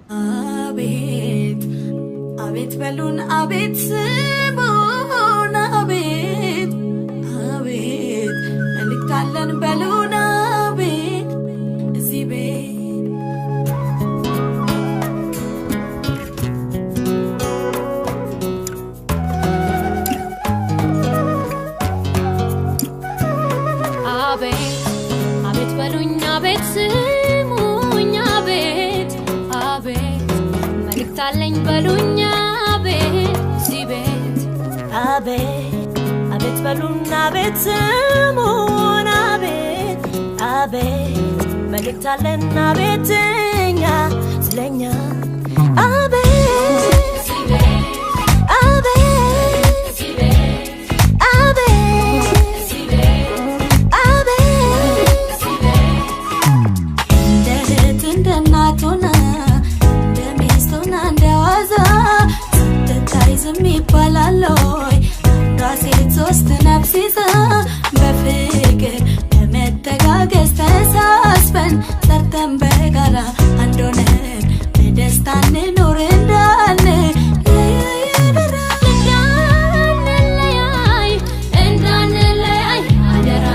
አቤት አቤት በሉን አቤት ስሙን አቤት አቤት መልክታለን በሉን አቤት እዚህ ቤት አቤት አቤት በሉኝ አቤት ስሙኝ አቤት አቤት መልክታለኝ በሉኝ አቤት እዚህ ቤት አቤት አቤት በሉኝ አቤት ስሙኝ አቤት አቤት መልክታለን አቤት እኛ ስለኛ አቤት ሶስት ነፍሲዛ በፍቅር በመተጋገዝ ተሳስበን ሰርተን በጋራ አንድ ሆነን በደስታ እንኖር እንዳንለያይ አደራ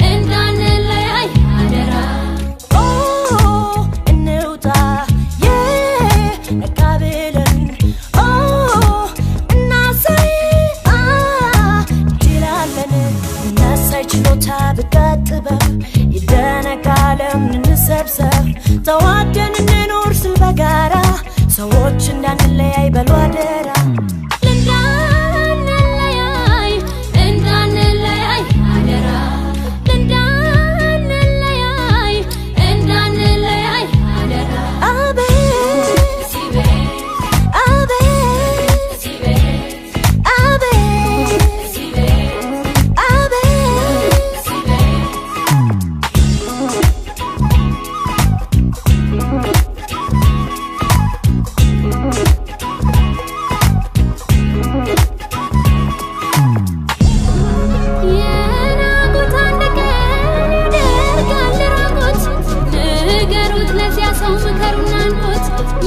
እንዳንለያይ አደራ እንውጣ ነቃብለን ችሎታ ብቀጥበብ ይደነቃለም እንሰብሰብ ተዋደን እንኖር ስል በጋራ ሰዎች እንዳንለያይ በሉ አደራ እንዳንለያይ አደራ እንዳንለያይ አደራ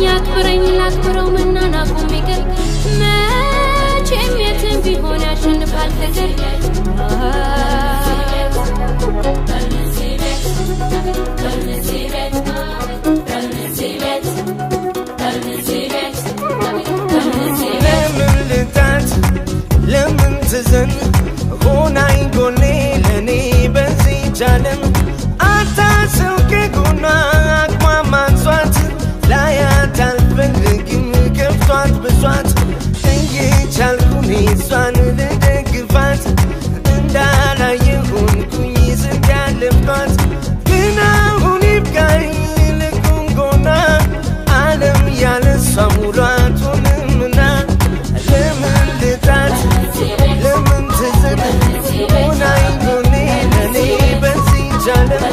ያክብረኝ ላክብረው መናናቁም ይቅር መቼም የትም ቢሆን ያሸንፋል ፍቅር ለምን ልታት ለምን ትዘን ሆናኝ ጎኔ ለኔ በዚህ ጃለም አታሰው ከጎኗ አቅማማንሷት ላያት አልፈልግም ከፍቷት ብሷት እየቻልኩኝ እሷን ልደግፋት እንዳላየ ሆንኩኝ ስንት ያለፍኳት ግን አሁን ይብቃኝ ልቁም ጎኗ ዓለም ያለ እሷ ሙሉ አትሆንምና ለምን ልጣት ለምን ትዝን ሆናኝ ጎኔ ለኔ በዚህ ጃለም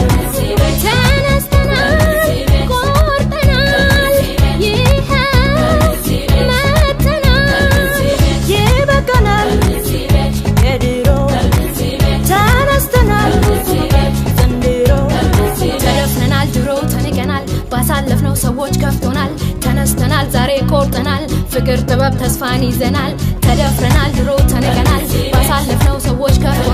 ባሳለፍነው ሰዎች ከፍቶናል ተነስተናል ዛሬ ቆርጠናል ፍቅር ጥበብ ተስፋን ይዘናል ተደፍረናል ድሮ ተንቀናል ባሳለፍነው ሰዎች ከፍቶናል